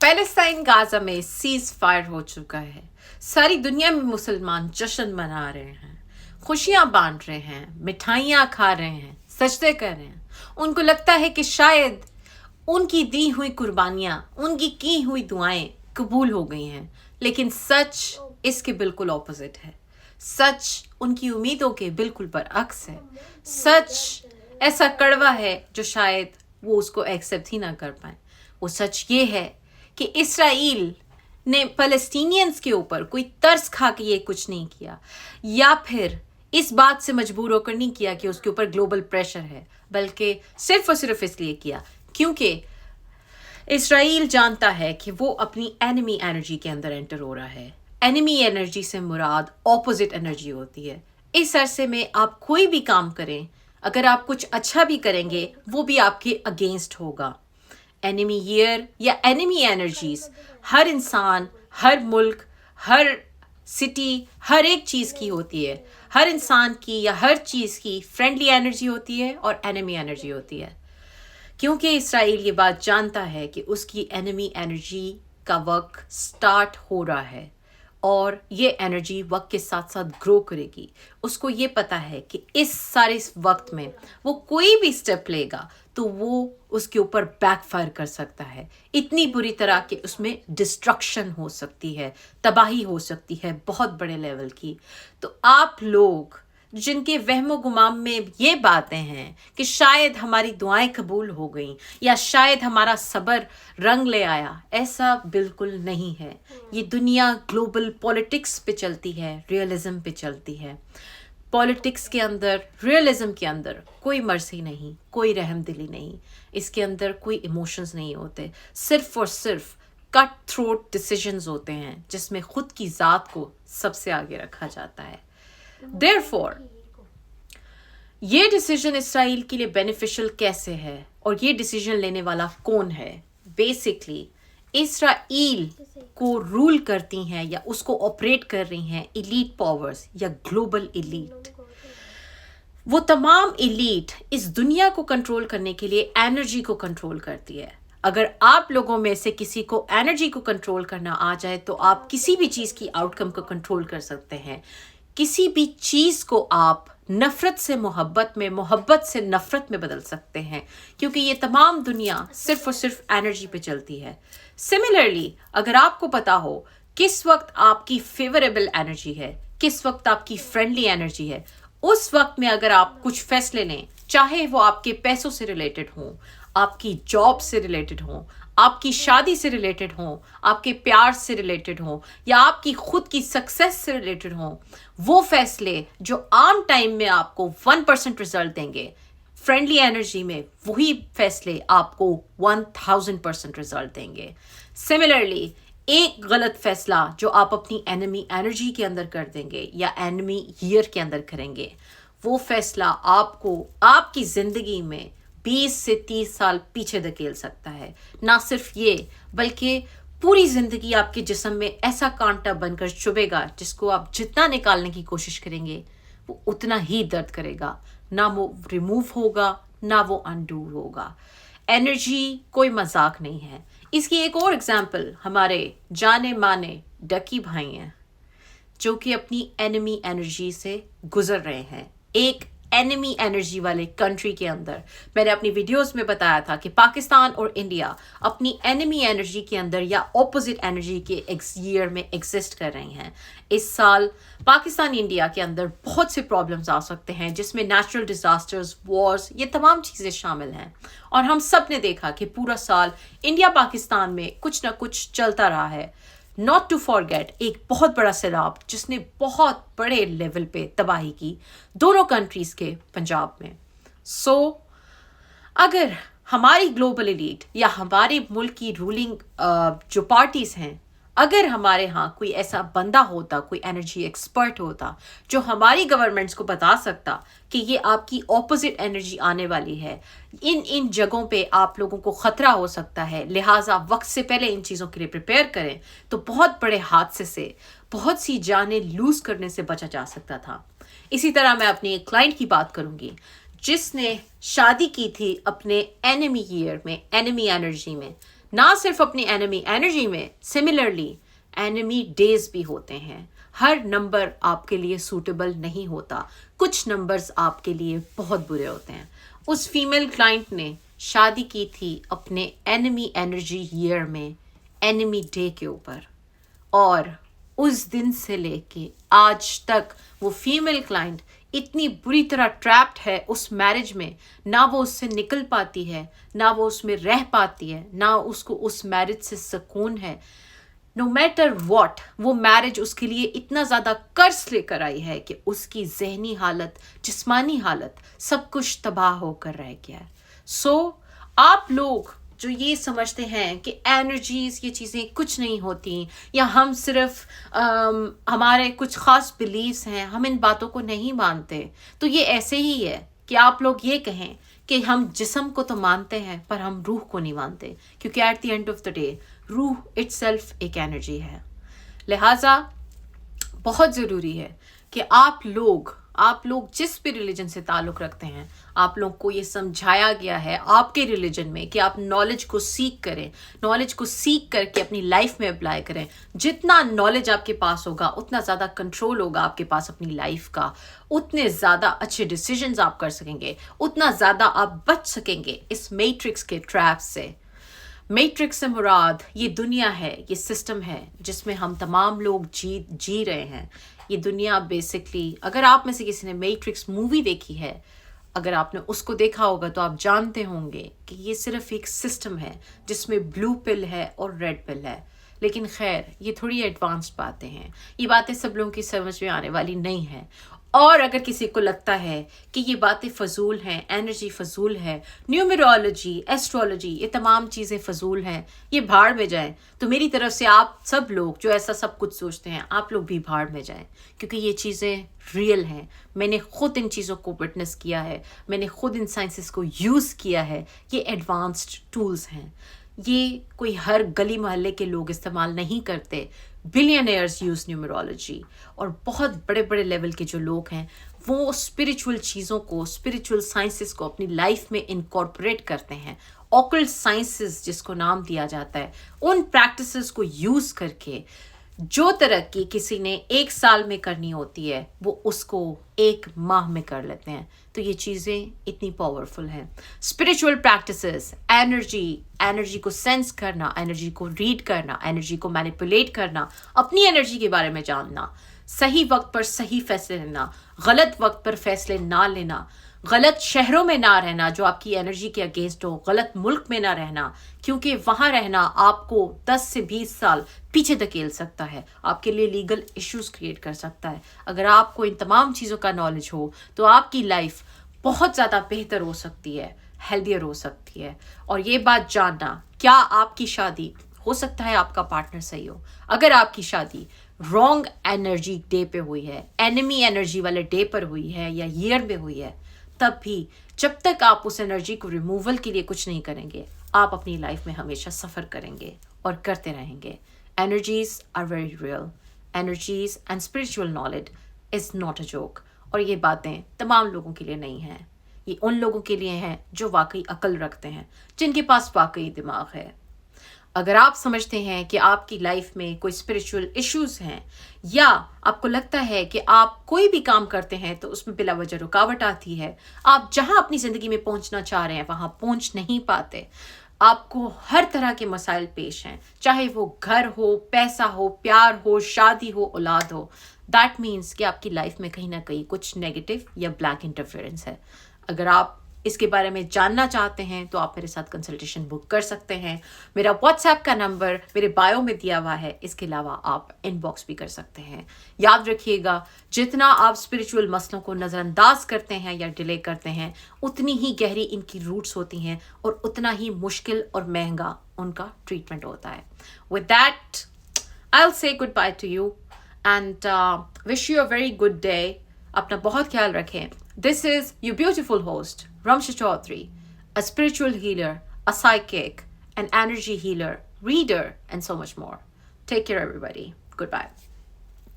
Palestine Gaza में cease fire हो चुका है। सारी दुनिया में मुसलमान जश्न मना रहे हैं, खुशियां बांट रहे हैं, मिठाइयां खा रहे हैं, सजदे कर रहे हैं। उनको लगता है कि शायद उनकी दी हुई कुर्बानियां, उनकी की हुई दुआएं कबूल हो गई हैं, लेकिन सच इसके बिल्कुल ऑपोजिट है। सच उनकी उम्मीदों के बिल्कुल बरअक्स है। सच ऐसा कड़वा है जो शायद वो उसको एक्सेप्ट ही ना कर पाए। वो सच ये है कि इसराइल ने फ़लस्तीनियंस के ऊपर कोई तरस खा के ये कुछ नहीं किया, या फिर इस बात से मजबूर होकर नहीं किया कि उसके ऊपर ग्लोबल प्रेशर है, बल्कि सिर्फ और सिर्फ इसलिए किया क्योंकि इसराइल जानता है कि वो अपनी एनिमी एनर्जी के अंदर एंटर हो रहा है। एनिमी एनर्जी से मुराद ऑपोजिट एनर्जी होती है। इस अरसे में आप कोई भी काम करें, अगर आप कुछ अच्छा भी करेंगे वो भी आपके अगेंस्ट होगा। एनिमी ईयर या एनिमी एनर्जीज हर इंसान, हर मुल्क, हर सिटी, हर एक चीज़ की होती है। हर इंसान की या हर चीज़ की फ्रेंडली एनर्जी होती है और एनिमी एनर्जी होती है। क्योंकि इसराइल ये बात जानता है कि उसकी एनिमी एनर्जी का वक्त स्टार्ट हो रहा है और ये एनर्जी वक्त के साथ साथ ग्रो करेगी। उसको ये पता है कि इस सारे वक्त में वो कोई भी स्टेप लेगा तो वो उसके ऊपर बैकफायर कर सकता है, इतनी बुरी तरह कि उसमें डिस्ट्रक्शन हो सकती है, तबाही हो सकती है बहुत बड़े लेवल की। तो आप लोग जिनके वहमो गुमाम में ये बातें हैं कि शायद हमारी दुआएं कबूल हो गई या शायद हमारा सब्र रंग ले आया, ऐसा बिल्कुल नहीं है। ये दुनिया ग्लोबल पॉलिटिक्स पे चलती है, रियलिज्म पे चलती है। पॉलिटिक्स के अंदर, रियलिज्म के अंदर कोई मर्जी नहीं, कोई रहमदिली नहीं, इसके अंदर कोई इमोशंस नहीं होते, सिर्फ और सिर्फ कट थ्रोट डिसीजंस होते हैं जिसमें खुद की ज़ात को सबसे आगे रखा जाता है। Therefore, ये डिसीजन इसराइल के लिए बेनिफिशियल कैसे है और ये डिसीजन लेने वाला कौन है? बेसिकली इसराइल को रूल करती हैं या उसको ऑपरेट कर रही हैं इलीट पावर्स या ग्लोबल इलीट। वो तमाम इलीट इस दुनिया को कंट्रोल करने के लिए एनर्जी को कंट्रोल करती है। अगर आप लोगों में से किसी को एनर्जी को कंट्रोल करना आ जाए तो आप किसी भी चीज़ की आउटकम को कंट्रोल कर सकते हैं। किसी भी चीज़ को आप नफ़रत से मोहब्बत में, मोहब्बत से नफ़रत में बदल सकते हैं, क्योंकि ये तमाम दुनिया सिर्फ और सिर्फ एनर्जी पे चलती है। सिमिलरली अगर आपको पता हो किस वक्त आपकी फेवरेबल एनर्जी है, किस वक्त आपकी फ्रेंडली एनर्जी है, उस वक्त में अगर आप कुछ फैसले लें, चाहे वो आपके पैसों से रिलेटेड हों, आपकी जॉब से रिलेटेड हों, आपकी शादी से रिलेटेड हों, आपके प्यार से रिलेटेड हों या आपकी खुद की सक्सेस से रिलेटेड हों, वो फैसले जो आम टाइम में आपको 1% रिजल्ट देंगे, फ्रेंडली एनर्जी में वही फैसले आपको 1000% रिजल्ट देंगे। सिमिलरली एक गलत फैसला जो आप अपनी एनिमी एनर्जी के अंदर कर देंगे या एनिमी ईयर के अंदर करेंगे, वो फैसला आपको आपकी ज़िंदगी में 20 से 30 साल पीछे धकेल सकता है। ना सिर्फ ये, बल्कि पूरी ज़िंदगी आपके जिस्म में ऐसा कांटा बनकर चुभेगा जिसको आप जितना निकालने की कोशिश करेंगे वो उतना ही दर्द करेगा। ना वो रिमूव होगा, ना वो अनडू होगा। एनर्जी कोई मजाक नहीं है। इसकी एक और एग्जाम्पल हमारे जाने माने डकी भाई हैं जो कि अपनी एनिमी एनर्जी से गुजर रहे हैं। एक एनिमी एनर्जी वाले कंट्री के अंदर मैंने अपनी वीडियोस में बताया था कि पाकिस्तान और इंडिया अपनी एनिमी एनर्जी के अंदर या ऑपोजिट एनर्जी के ईयर में एग्जिस्ट कर रही हैं। इस साल पाकिस्तान इंडिया के अंदर बहुत से प्रॉब्लम्स आ सकते हैं जिसमें नेचुरल डिजास्टर्स, वॉर्स, ये तमाम चीज़ें शामिल हैं। और हम सब ने देखा कि पूरा साल इंडिया पाकिस्तान में कुछ ना कुछ चलता रहा है। नॉट टू फॉरगेट एक बहुत बड़ा सैलाब जिसने बहुत बड़े लेवल पे तबाही की दोनों कंट्रीज़ के पंजाब में। अगर हमारी ग्लोबल एलीट या हमारे मुल्क की रूलिंग जो पार्टीज़ हैं, अगर हमारे यहाँ कोई ऐसा बंदा होता, कोई एनर्जी एक्सपर्ट होता जो हमारी गवर्नमेंट्स को बता सकता कि ये आपकी ऑपोजिट एनर्जी आने वाली है, इन जगहों पे आप लोगों को ख़तरा हो सकता है, लिहाजा वक्त से पहले इन चीज़ों के लिए प्रिपेयर करें, तो बहुत बड़े हादसे से, बहुत सी जानें लूज़ करने से बचा जा सकता था। इसी तरह मैं अपनी एक क्लाइंट की बात करूँगी जिसने शादी की थी अपने एनिमी ईयर में, एनिमी एनर्जी में। ना सिर्फ अपनी एनिमी एनर्जी में, सिमिलरली एनिमी डेज भी होते हैं. हर नंबर आपके लिए सूटेबल नहीं होता. कुछ नंबर्स आपके लिए बहुत बुरे होते हैं. उस फीमेल क्लाइंट ने शादी की थी अपने एनिमी एनर्जी ईयर में, एनिमी डे के ऊपर, और उस दिन से लेके आज तक वो फीमेल क्लाइंट इतनी बुरी तरह ट्रैप्ड है उस मैरिज में, ना वो उससे निकल पाती है, ना वो उसमें रह पाती है, ना उसको उस मैरिज से सुकून है. नो मैटर वॉट, वो मैरिज उसके लिए इतना ज़्यादा कर्ज लेकर आई है कि उसकी जहनी हालत, जिस्मानी हालत, सब कुछ तबाह होकर रह गया है. सो आप लोग जो ये समझते हैं कि एनर्जीज ये चीज़ें कुछ नहीं होती, या हम सिर्फ हमारे कुछ ख़ास बिलीव्स हैं, हम इन बातों को नहीं मानते, तो ये ऐसे ही है कि आप लोग ये कहें कि हम जिस्म को तो मानते हैं पर हम रूह को नहीं मानते, क्योंकि at the end of the day रूह इटसेल्फ एक एनर्जी है. लिहाजा बहुत ज़रूरी है कि आप लोग जिस भी रिलीजन से ताल्लुक़ रखते हैं, आप लोग को ये समझाया गया है आपके रिलीजन में कि आप नॉलेज को सीख करें, नॉलेज को सीख करके अपनी लाइफ में अप्लाई करें. जितना नॉलेज आपके पास होगा उतना ज़्यादा कंट्रोल होगा आपके पास अपनी लाइफ का, उतने ज़्यादा अच्छे डिसीजंस आप कर सकेंगे, उतना ज़्यादा आप बच सकेंगे इस मैट्रिक्स के ट्रैप से. मैट्रिक्स से मुराद ये दुनिया है, ये सिस्टम है जिसमें हम तमाम लोग जी रहे हैं. ये दुनिया बेसिकली, अगर आप में से किसी ने मैट्रिक्स मूवी देखी है, अगर आपने उसको देखा होगा तो आप जानते होंगे कि ये सिर्फ एक सिस्टम है जिसमें ब्लू पिल है और रेड पिल है. लेकिन खैर, ये थोड़ी एडवांस्ड बातें हैं, ये बातें सब लोगों की समझ में आने वाली नहीं है. और अगर किसी को लगता है कि ये बातें फजूल हैं, एनर्जी फजूल है, न्यूमरोलॉजी, एस्ट्रोलॉजी, ये तमाम चीज़ें फजूल हैं, ये भाड़ में जाएं, तो मेरी तरफ से आप सब लोग जो ऐसा सब कुछ सोचते हैं, आप लोग भी भाड़ में जाएं, क्योंकि ये चीज़ें रियल हैं. मैंने खुद इन चीज़ों को विटनेस किया है, मैंने खुद इन साइंसेस को यूज़ किया है. ये एडवांस्ड टूल्स हैं, ये कोई हर गली मोहल्ले के लोग इस्तेमाल नहीं करते. बिलियनियर्स यूज़ न्यूमरोलॉजी, और बहुत बड़े बड़े लेवल के जो लोग हैं वो स्पिरिचुअल चीज़ों को, स्पिरिचुअल साइंसेस को अपनी लाइफ में इनकॉर्पोरेट करते हैं. ऑकल्ट साइंसेस जिसको नाम दिया जाता है, उन प्रैक्टिसेस को यूज़ करके जो तरक्की किसी ने 1 साल में करनी होती है वो उसको 1 माह में कर लेते हैं. तो ये चीज़ें इतनी पावरफुल हैं. स्पिरिचुअल प्रैक्टिसेस, एनर्जी को सेंस करना, एनर्जी को रीड करना, एनर्जी को मैनिपुलेट करना, अपनी एनर्जी के बारे में जानना, सही वक्त पर सही फैसले लेना, गलत वक्त पर फैसले ना लेना, गलत शहरों में ना रहना जो आपकी एनर्जी के अगेंस्ट हो, गलत मुल्क में ना रहना, क्योंकि वहाँ रहना आपको 10 से 20 साल पीछे धकेल सकता है, आपके लिए लीगल इश्यूज क्रिएट कर सकता है. अगर आपको इन तमाम चीज़ों का नॉलेज हो तो आपकी लाइफ बहुत ज़्यादा बेहतर हो सकती है, हेल्दियर हो सकती है. और ये बात जानना, क्या आपकी शादी, हो सकता है आपका पार्टनर सही हो, अगर आपकी शादी रॉन्ग एनर्जी डे पे हुई है, एनिमी एनर्जी वाले डे पर हुई है या ईयर में हुई है, तब भी जब तक आप उस एनर्जी को रिमूवल के लिए कुछ नहीं करेंगे, आप अपनी लाइफ में हमेशा सफ़र करेंगे और करते रहेंगे. Energies are very real. Energies and spiritual knowledge is not a joke. और ये बातें तमाम लोगों के लिए नहीं हैं, ये उन लोगों के लिए हैं जो वाकई अकल रखते हैं, जिनके पास वाकई दिमाग है. अगर आप समझते हैं कि आपकी लाइफ में कोई स्पिरिचुअल इश्यूज हैं, या आपको लगता है कि आप कोई भी काम करते हैं तो उसमें बिला वजह रुकावट आती है, आप जहां अपनी ज़िंदगी में पहुंचना चाह रहे हैं वहां पहुंच नहीं पाते, आपको हर तरह के मसाइल पेश हैं, चाहे वो घर हो, पैसा हो, प्यार हो, शादी हो, औलाद हो, दैट मीन्स कि आपकी लाइफ में कहीं ना कहीं कुछ नेगेटिव या ब्लैक इंटरफेरेंस है. अगर आप इसके बारे में जानना चाहते हैं तो आप मेरे साथ कंसल्टेशन बुक कर सकते हैं. मेरा व्हाट्सएप का नंबर मेरे बायो में दिया हुआ है. इसके अलावा आप इनबॉक्स भी कर सकते हैं. याद रखिएगा, जितना आप स्पिरिचुअल मसलों को नज़रअंदाज करते हैं या डिले करते हैं, उतनी ही गहरी इनकी रूट्स होती हैं और उतना ही मुश्किल और महंगा उनका ट्रीटमेंट होता है. With that I will say good by two you and wish you a very good day. अपना बहुत ख्याल रखें. This is your beautiful host, Ramsha Chaudhary, a spiritual healer, a psychic, an energy healer, reader, and so much more. Take care, everybody. Goodbye.